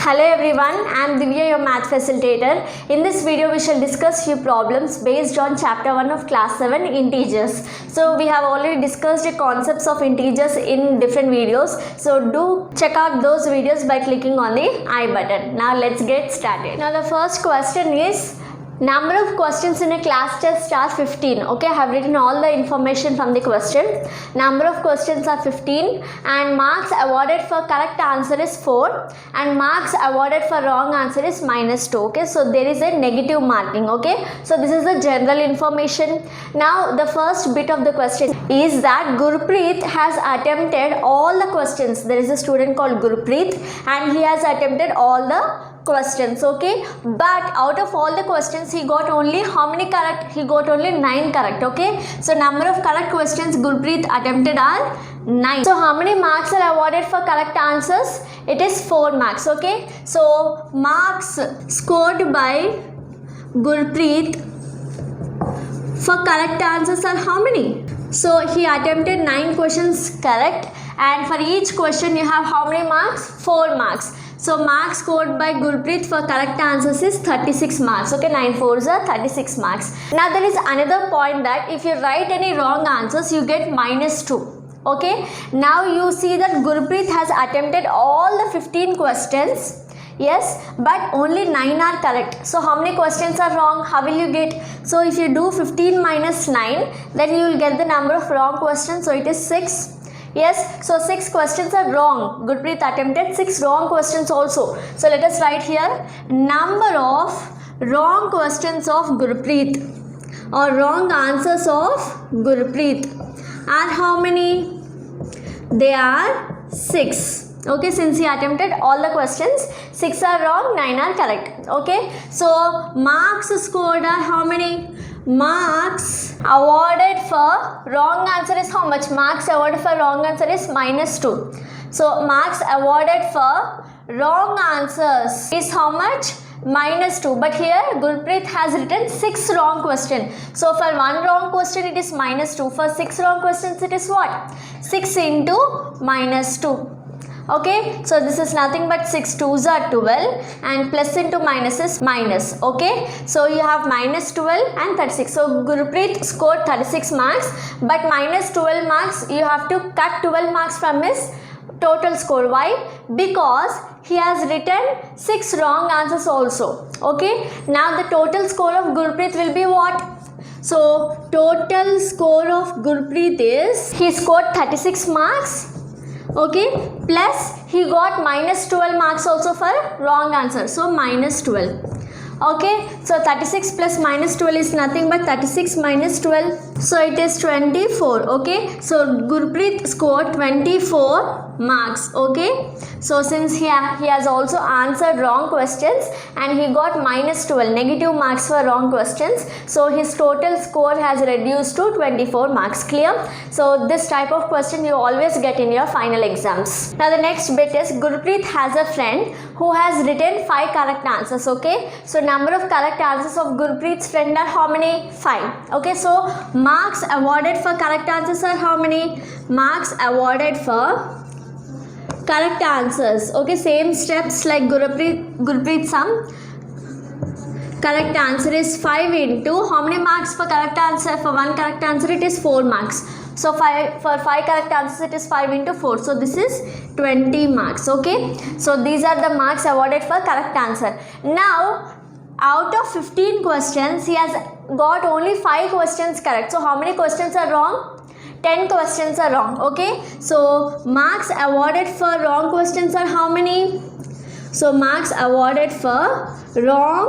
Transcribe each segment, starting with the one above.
Hello everyone, I am Divya, your math facilitator. In this video, we shall discuss few problems based on chapter 1 of class 7 integers. So we have already discussed the concepts of integers in different videos. So do check out those videos by clicking on the I button. Now let's get started. Now the first question is, number of questions in a class test are 15. Okay, I have written all the information from the question. Number of questions are 15 and marks awarded for correct answer is 4 and marks awarded for wrong answer is -2. Okay, so there is a negative marking. Okay, so this is the general information. Now the first bit of the question is that Gurpreet has attempted all the questions. There is a student called Gurpreet and he has attempted all the questions. Okay, but out of all the questions he got only how many correct? He got only 9 correct. Okay, so number of correct questions Gurpreet attempted are 9. So how many marks are awarded for correct answers? It is 4 marks. Okay, so marks scored by Gurpreet for correct answers are how many? So he attempted 9 questions correct and for each question you have how many marks? 4 marks. So marks scored by Gurpreet for correct answers is 36 marks. Okay, 9 4s are 36 marks. Now there is another point that if you write any wrong answers, you get -2. Okay, now you see that Gurpreet has attempted all the 15 questions. Yes, but only 9 are correct. So how many questions are wrong? How will you get? So if you do 15 minus 9, then you will get the number of wrong questions. So it is 6. Yes, so 6 questions are wrong. Gurpreet attempted 6 wrong questions also. So let us write here number of wrong questions of Gurpreet or wrong answers of Gurpreet are how many? They are 6. Okay, since he attempted all the questions, 6 are wrong, 9 are correct. Okay, so marks scored are how many? Marks awarded for wrong answer is how much? Marks awarded for wrong answer is -2. So marks awarded for wrong answers is how much? -2. But here Gurpreet has written 6 wrong question. So for 1 wrong question it is -2. For 6 wrong questions it is what? 6 into -2. Okay, so this is nothing but 6 2s are 12 and plus into minus is minus. Okay, so you have -12 and 36. So Gurpreet scored 36 marks, but -12 marks you have to cut 12 marks from his total score. Why? Because he has written 6 wrong answers also. Okay, now the total score of Gurpreet will be what? So total score of Gurpreet is, he scored 36 marks. Okay, plus he got -12 marks also for wrong answer, so -12. Okay, so 36 plus -12 is nothing but 36 minus 12, so it is 24. Okay, so Gurpreet scored 24 marks. Okay, so since he has also answered wrong questions and he got -12 negative marks for wrong questions, so his total score has reduced to 24 marks. Clear? So this type of question you always get in your final exams. Now the next bit is, Gurpreet has a friend who has written 5 correct answers. Okay, so number of correct answers of Gurpreet's friend are how many? 5. Okay, so marks awarded for correct answers are how many? Marks awarded for correct answers. Okay, same steps like Gurpreet sum. Correct answer is 5 into how many marks for correct answer? For 1 correct answer it is 4 marks. So for 5 correct answers it is 5 into 4. So this is 20 marks. Okay, so these are the marks awarded for correct answer. Now out of 15 questions he has got only 5 questions correct. So how many questions are wrong? 10 questions are wrong. Okay, so marks awarded for wrong questions are how many? So marks awarded for wrong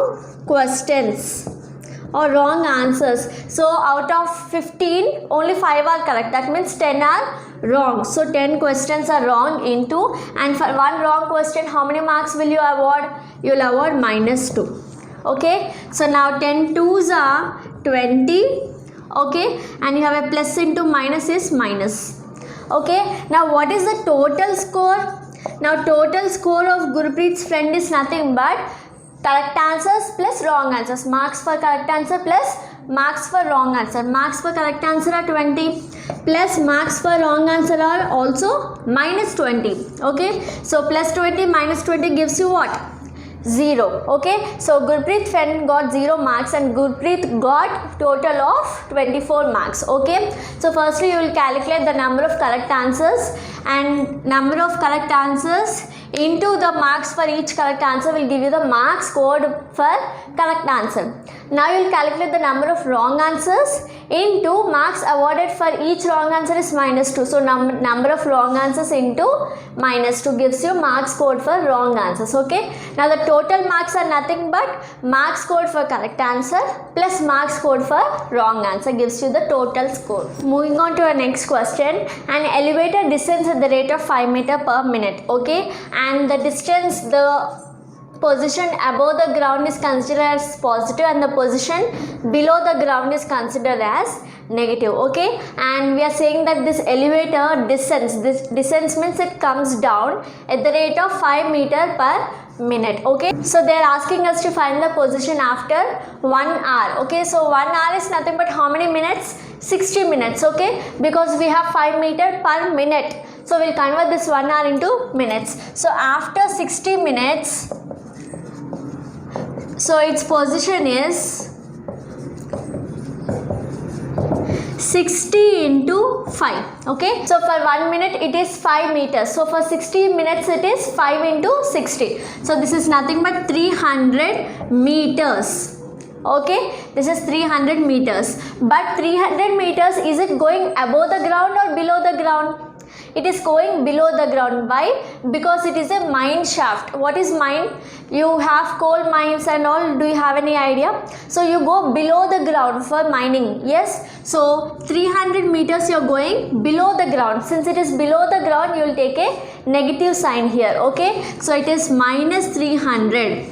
questions or wrong answers, so out of 15 only 5 are correct, that means 10 are wrong. So 10 questions are wrong into, and for 1 wrong question how many marks will you award? You will award -2. Okay, so now 10 2s are 20. Okay, and you have a plus into minus is minus. Okay, now what is the total score? Now total score of Gurpreet's friend is nothing but correct answers plus wrong answers. Marks for correct answer plus marks for wrong answer. Marks for correct answer are 20. plus marks for wrong answer are also minus 20. Okay, so plus 20 minus 20 gives you what? 0. Okay, so Gurpreet friend got 0 marks and Gurpreet got total of 24 marks. Okay, so firstly you will calculate the number of correct answers, and number of correct answers into the marks for each correct answer will give you the marks scored for correct answer. Now you will calculate the number of wrong answers into marks awarded for each wrong answer is minus 2. So number of wrong answers into minus 2 gives you marks scored for wrong answers. Okay, now the total marks are nothing but marks scored for correct answer plus marks scored for wrong answer gives you the total score. Moving on to our next question. An elevator descends at the rate of 5 meters per minute. Okay, and the distance, the position above the ground is considered as positive and the position below the ground is considered as negative. Okay, and we are saying that this elevator descends. This descends means it comes down at the rate of 5 meters per minute. Okay, so they are asking us to find the position after 1 hour. Okay, so 1 hour is nothing but how many minutes? 60 minutes. Okay, because we have 5 meters per minute, so we'll convert this 1 hour into minutes. So after 60 minutes, so its position is 60 into 5. Okay, so for 1 minute it is 5 meters, so for 60 minutes it is 5 into 60, so this is nothing but 300 meters. Okay, this is 300 meters, but 300 meters, is it going above the ground or below the ground? It is going below the ground. Why? Because it is a mine shaft. What is mine? You have coal mines and all. Do you have any idea? So you go below the ground for mining. Yes. So 300 meters you are going below the ground. Since it is below the ground, you will take a negative sign here. Okay. So it is minus 300.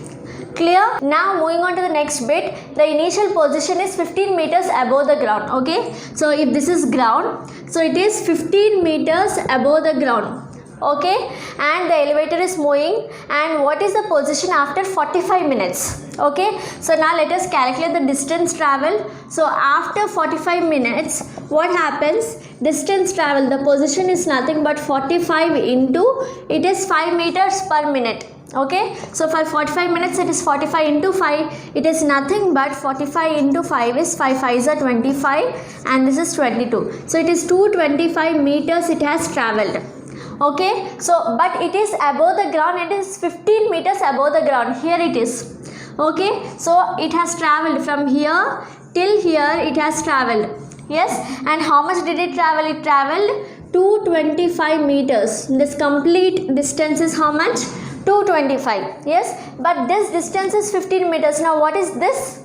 Clear? Now moving on to the next bit. The initial position is 15 meters above the ground. Okay, so if this is ground, so it is 15 meters above the ground. Okay, and the elevator is moving, and what is the position after 45 minutes? Okay, so now let us calculate the distance traveled. So after 45 minutes, what happens? Distance traveled, the position is nothing but 45 into, it is 5 meters per minute. Okay, so for 45 minutes it is 45 into 5, it is nothing but 45 into 5 is 5 5s are 25 and this is 22. So it is 225 meters it has travelled. Okay, so but it is above the ground, it is 15 meters above the ground. Here it is. Okay, so it has travelled from here till here, it has travelled. Yes, and how much did it travel? It travelled 225 meters. This complete distance is how much? 225. Yes, but this distance is 15 meters. Now what is this?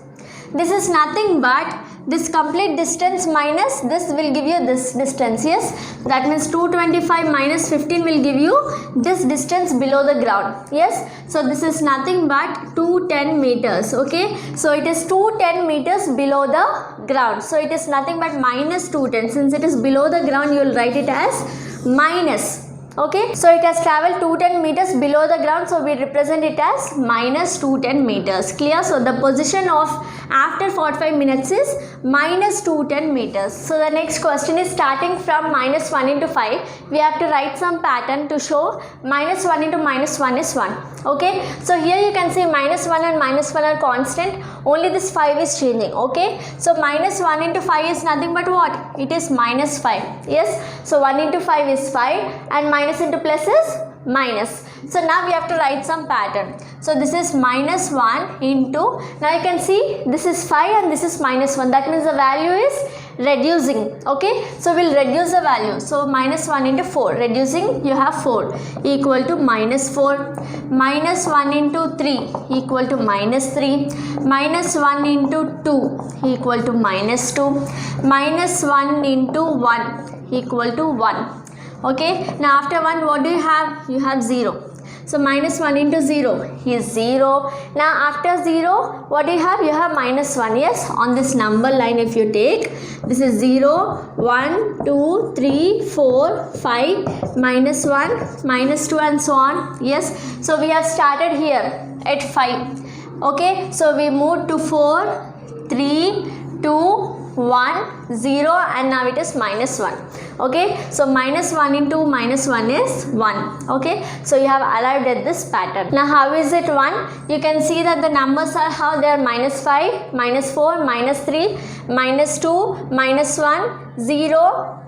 This is nothing but this complete distance minus this will give you this distance. Yes, that means 225 minus 15 will give you this distance below the ground. Yes, so this is nothing but 210 meters. Okay, so it is 210 meters below the ground. So it is nothing but minus 210. Since it is below the ground, you will write it as minus. Okay, so it has travelled 210 meters below the ground, so we represent it as minus 210 meters. Clear? So the position of after 45 minutes is minus 210 meters. So the next question is starting from minus 1 into 5. We have to write some pattern to show minus 1 into minus 1 is 1. Okay, so here you can see minus 1 and minus 1 are constant. Only this 5 is changing. Okay, so minus 1 into 5 is nothing but what? It is minus 5. Yes, so 1 into 5 is 5 and minus into plus is minus. So now we have to write some pattern. So this is minus 1 into, now you can see this is 5 and this is minus 1. That means the value is reducing. Okay, so we'll reduce the value. So minus 1 into 4, reducing, you have 4 equal to minus 4. Minus 1 into 3 equal to minus 3. Minus 1 into 2 equal to minus 2. Minus 1 into 1 equal to 1. Okay, now after 1 what do you have? You have 0. So minus 1 into 0 is 0. Now after 0 what do you have? You have minus 1. Yes, on this number line if you take, this is 0, 1, 2, 3, 4, 5, minus 1, minus 2 and so on. Yes, so we have started here at 5. Okay, so we moved to 4, 3, 2, 1, 0, and now it is minus 1. Okay, so minus 1 into minus 1 is 1. Okay, so you have arrived at this pattern. Now how is it 1? You can see that the numbers are how they are minus 5, minus 4, minus 3, minus 2, minus 1, 0.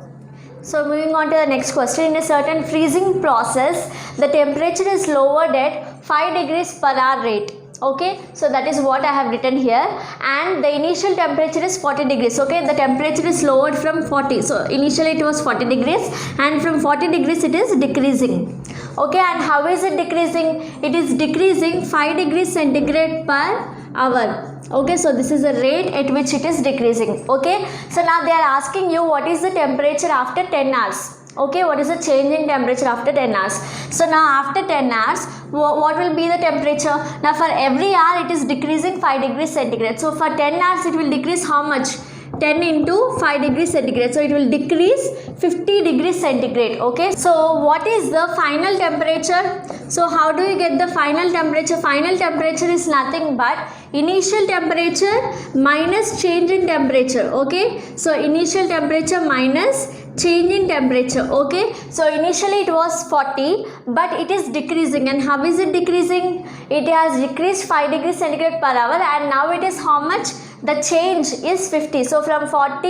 So moving on to the next question. In a certain freezing process, the temperature is lowered at 5 degrees per hour rate. Okay, so that is what I have written here, and the initial temperature is 40 degrees. Okay, the temperature is lowered from 40. So initially it was 40 degrees, and from 40 degrees it is decreasing. Okay, and how is it decreasing? It is decreasing 5 degrees centigrade per hour. Okay, so this is the rate at which it is decreasing. Okay, so now they are asking you what is the temperature after 10 hours. Okay, what is the change in temperature after 10 hours? So now after 10 hours, what will be the temperature? Now for every hour it is decreasing 5 degrees centigrade. So for 10 hours it will decrease how much? 10 into 5 degrees centigrade. So it will decrease 50 degrees centigrade. Okay, so what is the final temperature? So how do you get the final temperature? Final temperature is nothing but initial temperature minus change in temperature. Okay, so initial temperature minus change in temperature. Okay, so initially it was 40, but it is decreasing. And how is it decreasing? It has decreased 5 degrees centigrade per hour, and now it is how much? The change is 50. So from 40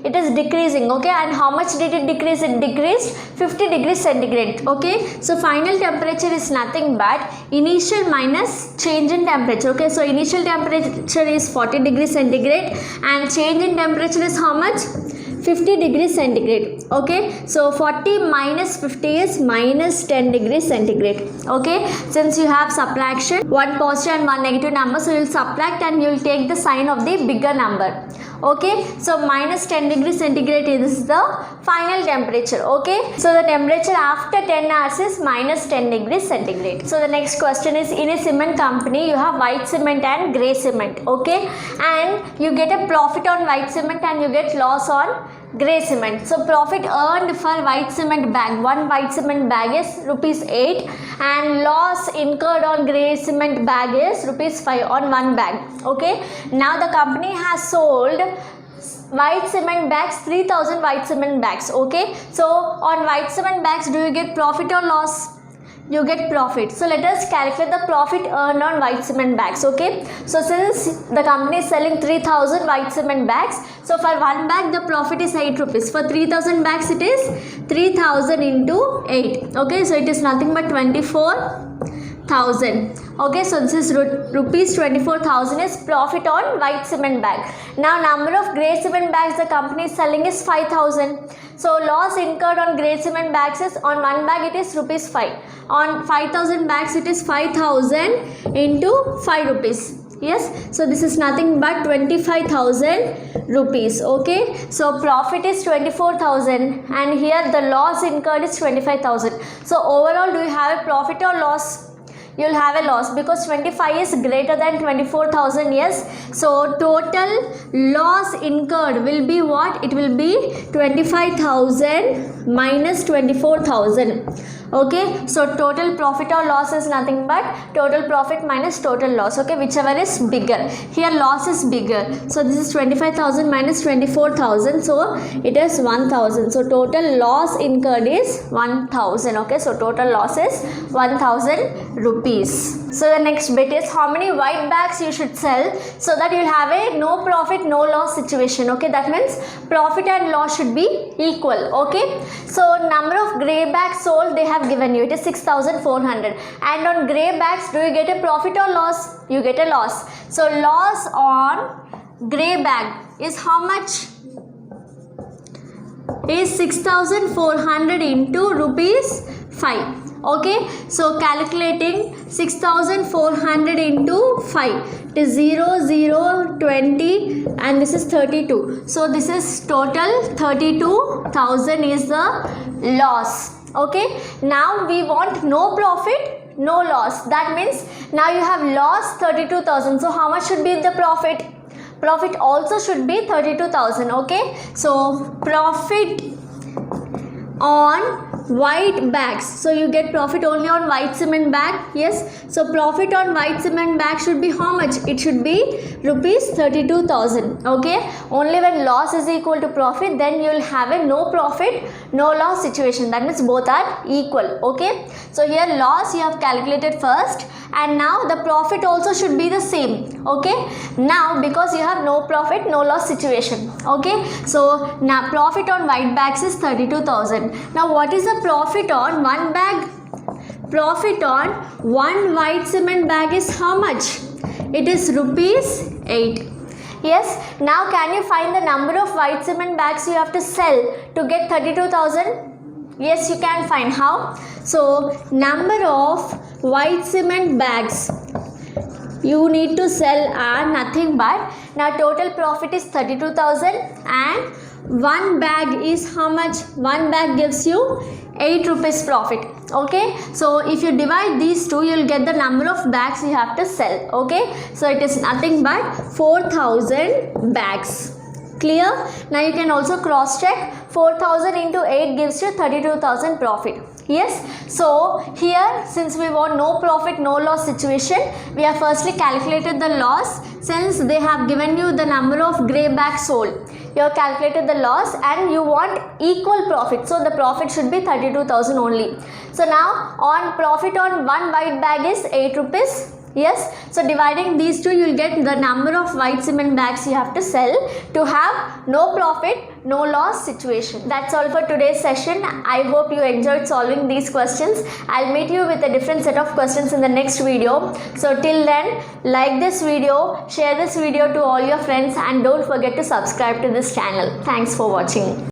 it is decreasing. Okay, and how much did it decrease? It decreased 50 degrees centigrade. Okay, so final temperature is nothing but initial minus change in temperature. Okay, so initial temperature is 40 degrees centigrade, and change in temperature is how much? 50 degrees centigrade. Okay, so 40 minus 50 is minus 10 degrees centigrade. Okay, since you have subtraction, one positive and one negative number, so you will subtract and you will take the sign of the bigger number. Okay, so minus 10 degrees centigrade is the final temperature. Okay, so the temperature after 10 hours is minus 10 degrees centigrade. So the next question is, in a cement company you have white cement and grey cement. Okay, and you get a profit on white cement and you get loss on grey cement. So profit earned for white cement bag, one white cement bag is rupees 8, and loss incurred on grey cement bag is rupees 5 on one bag. Okay, now the company has sold white cement bags, 3000 white cement bags. Okay, so on white cement bags, do you get profit or loss? You get profit. So let us calculate the profit earned on white cement bags. Okay, so since the company is selling 3000 white cement bags, so for one bag the profit is 8 rupees. For 3000 bags it is 3000 into 8. Okay, so it is nothing but 24,000. Okay, so this is rupees 24,000 is profit on white cement bag. Now number of grey cement bags the company is selling is 5,000. So loss incurred on grey cement bags is, on one bag it is rupees 5. On 5,000 bags it is 5,000 into 5 rupees. Yes, so this is nothing but 25,000 rupees. Okay, so profit is 24,000 and here the loss incurred is 25,000. So overall, do you have a profit or loss? You will have a loss because 25 is greater than 24,000. Yes, so total loss incurred will be what? It will be 25,000 minus 24,000. Okay, so total profit or loss is nothing but total profit minus total loss. Okay, whichever is bigger. Here loss is bigger, so this is 25,000 minus 24,000, so it is 1,000. So total loss incurred is 1,000. Okay, so total loss is 1,000 rupees. So the next bit is how many white bags you should sell so that you will have a no profit no loss situation. Okay, that means profit and loss should be equal. Okay, so number of grey bags sold they have given you, it is 6,400, and on grey bags do you get a profit or loss? You get a loss. So loss on grey bag is how much? Is 6,400 into rupees 5. Okay, so calculating 6,400 into 5, it is 0, 0, 20 and this is 32. So this is total 32,000 is the loss. Okay, now we want no profit, no loss. That means now you have lost 32,000. So how much should be the profit? Profit also should be 32,000. Okay, so profit on white bags. So you get profit only on white cement bag. Yes. So profit on white cement bag should be how much? It should be rupees 32,000. Okay. Only when loss is equal to profit, then you will have a no profit, no loss situation. That means both are equal. Okay. So here loss you have calculated first, and now the profit also should be the same. Okay. Now because you have no profit, no loss situation. Okay. So now profit on white bags is 32,000. Now what is the profit on one bag? Profit on one white cement bag is how much? It is rupees 8. Yes. Now can you find the number of white cement bags you have to sell to get 32,000? Yes, you can find. How? So number of white cement bags you need to sell are nothing but, now total profit is 32,000 and one bag is how much? One bag gives you 8 rupees profit. Okay. So if you divide these two, you will get the number of bags you have to sell. Okay. So it is nothing but 4,000 bags. Clear? Now you can also cross check. 4,000 into 8 gives you 32,000 profit. Yes. So here since we want no profit, no loss situation, we have firstly calculated the loss. Since they have given you the number of grey bags sold, you have calculated the loss and you want equal profit. So the profit should be 32,000 only. So now on profit on one white bag is 8 rupees. Yes. So dividing these two, you will get the number of white cement bags you have to sell to have no profit, no loss situation. That's all for today's session. I hope you enjoyed solving these questions. I'll meet you with a different set of questions in the next video. So till then, like this video, share this video to all your friends, and don't forget to subscribe to this channel. Thanks for watching.